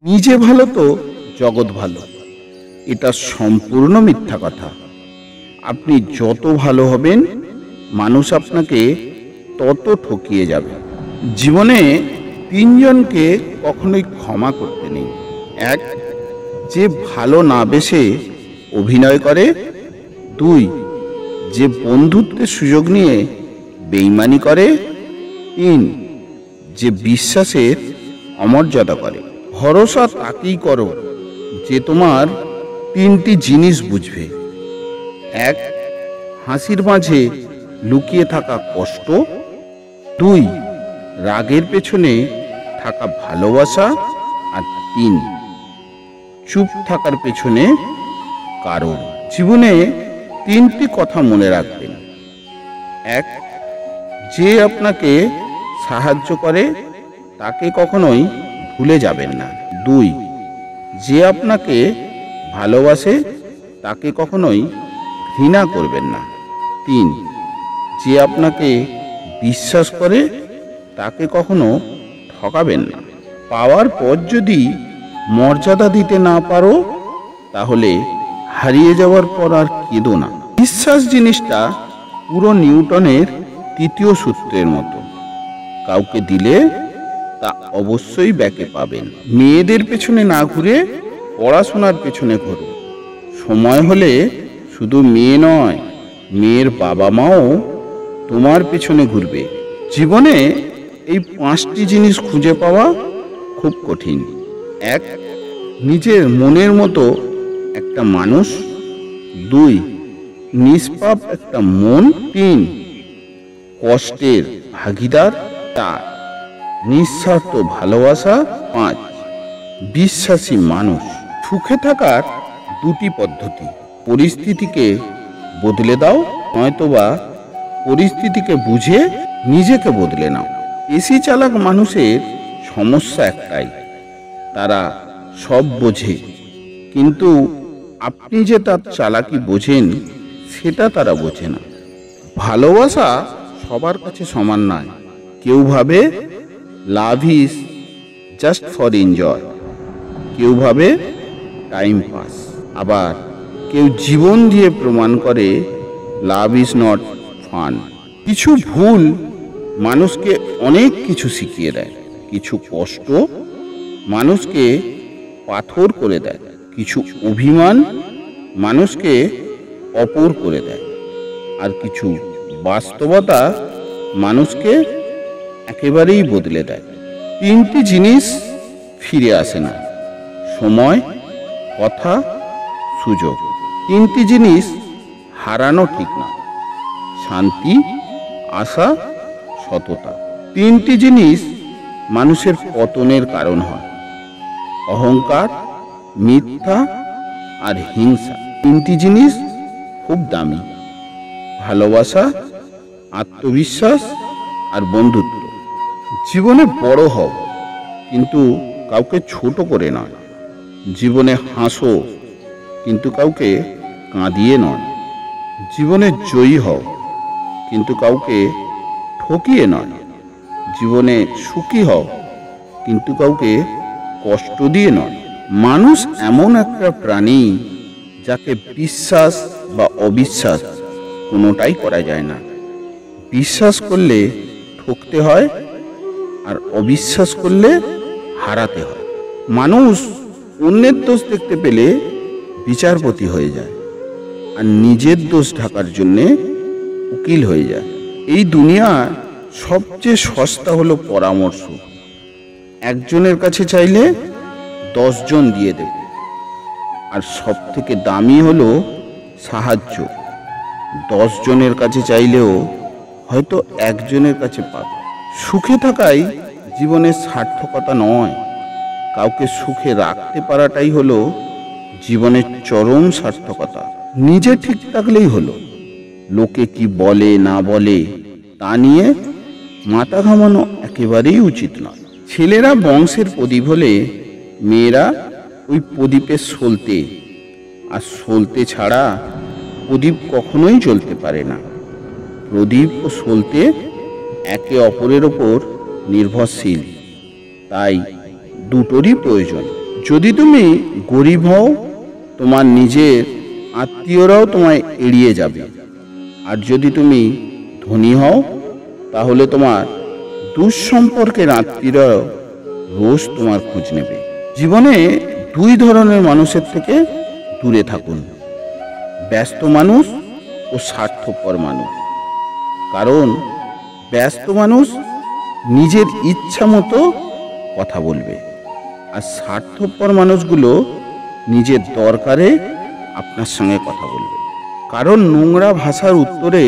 নিজে ভালো তো জগৎ ভালো, এটা সম্পূর্ণ মিথ্যা কথা। আপনি যত ভালো হবেন, মানুষ আপনাকে তত ঠকিয়ে যাবে। জীবনে তিনজনকে কখনোই ক্ষমা করতে নেই। এক, যে ভালো না বেসে অভিনয় করে। দুই, যে বন্ধুত্বের সুযোগ নিয়ে বেইমানি করে। তিন, যে বিশ্বাসের অমর্যাদা করে। ভরসা তাকেই করো যে তোমার তিনটি জিনিস বুঝবে। এক, হাসির মাঝে লুকিয়ে থাকা কষ্ট। দুই, রাগের পেছনে থাকা ভালোবাসা। আর তিন, চুপ থাকার পেছনে কারণ। জীবনে তিনটি কথা মনে রাখবেন। এক, যে আপনাকে সাহায্য করে তাকে কখনোই ভুলে যাবেন না। দুই, যে আপনাকে ভালোবাসে তাকে কখনোই ঘৃণা করবেন না। তিন, যে আপনাকে বিশ্বাস করে তাকে কখনো ঠকাবেন না। পাওয়ার পর যদি মর্যাদা দিতে না পারো, তাহলে হারিয়ে যাওয়ার পর আর কেঁদো না। বিশ্বাস জিনিসটা পুরো নিউটনের তৃতীয় সূত্রের মতো। কাউকে দিলে তা অবশ্যই ব্যাকে পাবেন। মেয়েদের পেছনে না ঘুরে পড়াশোনার পেছনে ঘুরো। সময় হলে শুধু মেয়ে নয়, মেয়ের বাবা মাও তোমার পেছনে ঘুরবে। জীবনে এই পাঁচটি জিনিস খুঁজে পাওয়া খুব কঠিন। এক, নিজের মনের মতো একটা মানুষ। দুই, নিষ্পাপ একটা মন। তিন, কষ্টের ভাগিদার। চার, নিঃস্বার্থ ভালোবাসা। পাঁচ, বিশ্বাসী মানুষ। সুখে থাকার দুটি পদ্ধতি। পরিস্থিতিকে বদলে দাও, নয়তোবা পরিস্থিতিকে বুঝে নিজেকে বদলে নাও। বেশি চালাক মানুষের সমস্যা একটাই, তারা সব বোঝে, কিন্তু আপনি যে তার চালাকি বোঝেন সেটা তারা বোঝে না। ভালোবাসা সবার কাছে সমান নয়। কেউ ভাবে love is just for enjoy, কেউ ভাবে টাইম পাস, আবার কেউ জীবন দিয়ে প্রমাণ করে লাভ ইজ নট ফান। কিছু ভুল মানুষকে অনেক কিছু শিখিয়ে দেয়। কিছু কষ্ট মানুষকে পাথর করে দেয়। কিছু অভিমান মানুষকে অপর করে দেয়। আর কিছু বাস্তবতা মানুষকে একেবারেই বদলে দেয়। তিনটি জিনিস ফিরে আসে না: সময়, কথা, সুযোগ। তিনটি জিনিস হারানো ঠিক না: শান্তি, আশা, সততা। তিনটি জিনিস মানুষের পতনের কারণ হয়: অহংকার, মিথ্যা আর হিংসা। তিনটি জিনিস খুব দামি: ভালোবাসা, আত্মবিশ্বাস আর বন্ধুত্ব। জীবনে বড় হও, কিন্তু কাউকে ছোট করে নয়। জীবনে হাসো, কিন্তু কাউকে কাঁদিয়ে নয়। জীবনে জয়ী হও, কিন্তু কাউকে ঠকিয়ে নয়। জীবনে সুখী হও, কিন্তু কাউকে কষ্ট দিয়ে নয়। মানুষ এমন একটা প্রাণী যাকে বিশ্বাস বা অবিশ্বাস কোনোটাই করা যায় না। বিশ্বাস করলে ঠকতে হয়, আর অবিশ্বাস করলে হারাতে হয়। মানুষ অন্যের দোষ দেখতে পেলে বিচারপতি হয়ে যায়, আর নিজের দোষ ঢাকার জন্যে উকিল হয়ে যায়। এই দুনিয়ার সবচেয়ে সস্তা হলো পরামর্শ। একজনের কাছে চাইলে 10 জন দিয়ে দেবে। আর সব থেকে দামি হলো সাহায্য। 10 জনের কাছে চাইলেও হয়তো একজনের কাছে পাবে। সুখে থাকাই জীবনের সার্থকতা নয়, কাউকে সুখে রাখতে পারাটাই হলো জীবনের চরম সার্থকতা। নিজে ঠিক থাকলেই হলো। লোকে কি বলে না বলে তা নিয়ে মাথা ঘামানো একেবারেই উচিত নয়। ছেলেরা বংশের প্রদীপ হলে মেয়েরা ওই প্রদীপের সলতে, আর সলতে ছাড়া প্রদীপ কখনোই জ্বলতে পারে না। প্রদীপ ও সলতে একে অপরের ওপর নির্ভরশীল, তাই দুটোরই প্রয়োজন। যদি তুমি গরিব হও, তোমার নিজের আত্মীয়রাও তোমায় এড়িয়ে যাবে। আর যদি তুমি ধনী হও, তাহলে তোমার দুঃসম্পর্কের আত্মীয়রাও রোজ তোমার খোঁজ নেবে। জীবনে দুই ধরনের মানুষের থেকে দূরে থাকুন, ব্যস্ত মানুষ ও স্বার্থপর মানুষ। কারণ ব্যস্ত মানুষ নিজের ইচ্ছা মতো কথা বলবে, আর স্বার্থপর মানুষগুলো নিজের দরকারে আপনার সঙ্গে কথা বলবে। কারণ নোংরা ভাষার উত্তরে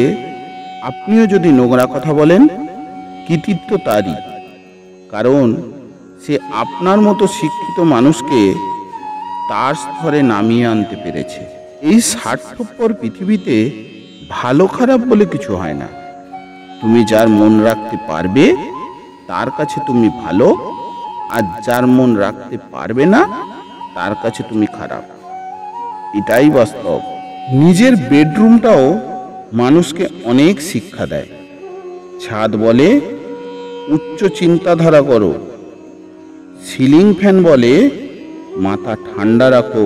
আপনিও যদি নোংরা কথা বলেন, কৃতিত্ব তারই। কারণ সে আপনার মতো শিক্ষিত মানুষকে তার স্তরে নামিয়ে আনতে পেরেছে। এই স্বার্থপর পৃথিবীতে ভালো খারাপ বলে কিছু হয় না। তুমি যার মন রাখতে পারবে তার কাছে তুমি ভালো, আর যার মন রাখতে পারবে না তার কাছে তুমি খারাপ। এটাই বাস্তব। নিজের বেডরুমটাও মানুষকে অনেক শিক্ষা দেয়। ছাদ বলে উচ্চ চিন্তাধারা করো, সিলিং ফ্যান বলে মাথা ঠান্ডা রাখো,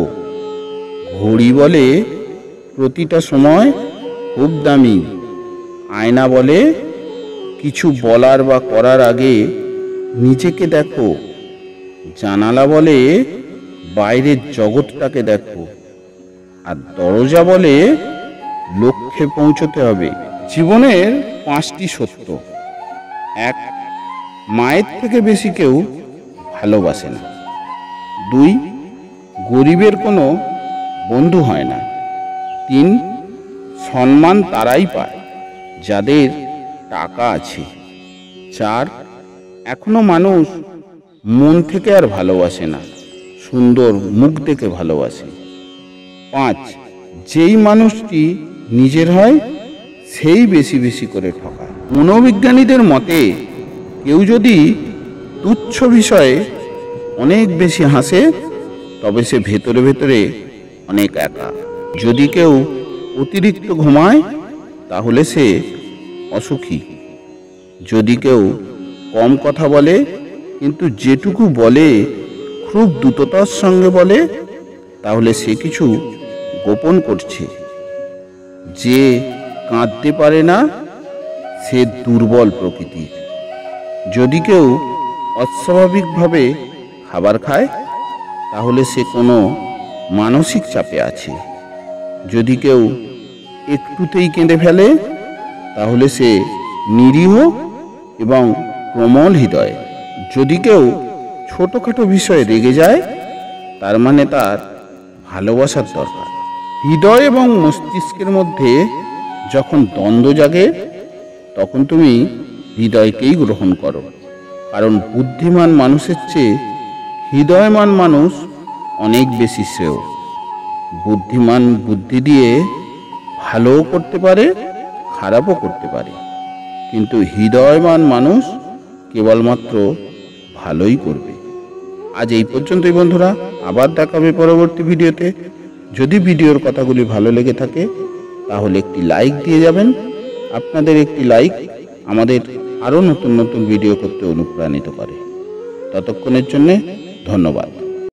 ঘড়ি বলে প্রতিটা সময় খুব দামি, আয়না বলে কিছু বলার বা করার আগে নিজেকে দেখো, জানালা বলে বাইরের জগৎটাকে দেখো, আর দরজা বলে লক্ষ্যে পৌঁছতে হবে। জীবনের 5টি সত্য। 1, মায়ের থেকে বেশি কেউ ভালোবাসে না। 2, গরিবের কোনো বন্ধু হয় না। 3, সম্মান তারাই পায় যাদের টাকা আছে। 4, এখনো মানুষ মন থেকে আর ভালোবাসে না, সুন্দর মুখ দেখে ভালোবাসে। 5, যেই মানুষটি নিজের হয় সেই বেশি বেশি করে ঠকায়। মনোবিজ্ঞানীদের মতে কেউ যদি তুচ্ছ বিষয়ে অনেক বেশি হাসে, তবে সে ভেতরে ভেতরে অনেক একা। যদি কেউ অতিরিক্ত ঘুমায়, তাহলে সে অসুখী। যদি কেউ কম কথা বলে কিন্তু যেটুকু বলে খুব দ্রুততার সঙ্গে বলে, তাহলে সে কিছু গোপন করছে। যে কাঁদতে পারে না সে দুর্বল প্রকৃতির। যদি কেউ অস্বাভাবিকভাবে খাবার খায়, তাহলে সে কোনো মানসিক চাপে আছে। যদি কেউ একটুতেই কেঁদে ফেলে, তাহলে সে নিরীহ এবং কোমল হৃদয়। যদি কেউ ছোটখাটো বিষয়ে রেগে যায়, তার মানে তার ভালোবাসার দরকার। হৃদয় এবং মস্তিষ্কের মধ্যে যখন দ্বন্দ্ব জাগে, তখন তুমি হৃদয়কেই গ্রহণ করো। কারণ বুদ্ধিমান মানুষের চেয়ে হৃদয়মান মানুষ অনেক বেশি শ্রেয়। বুদ্ধিমান বুদ্ধি দিয়ে ভালোও করতে পারে, খারাপও করতে পারে, কিন্তু হৃদয়মান মানুষ কেবলমাত্র ভালোই করবে। আজ এই পর্যন্তই বন্ধুরা, আবার দেখা হবে পরবর্তী ভিডিওতে। যদি ভিডিওর কথাগুলি ভালো লেগে থাকে তাহলে একটি লাইক দিয়ে যাবেন। আপনাদের একটি লাইক আমাদের আরও নতুন নতুন ভিডিও করতে অনুপ্রাণিত করে। ততক্ষণের জন্য ধন্যবাদ।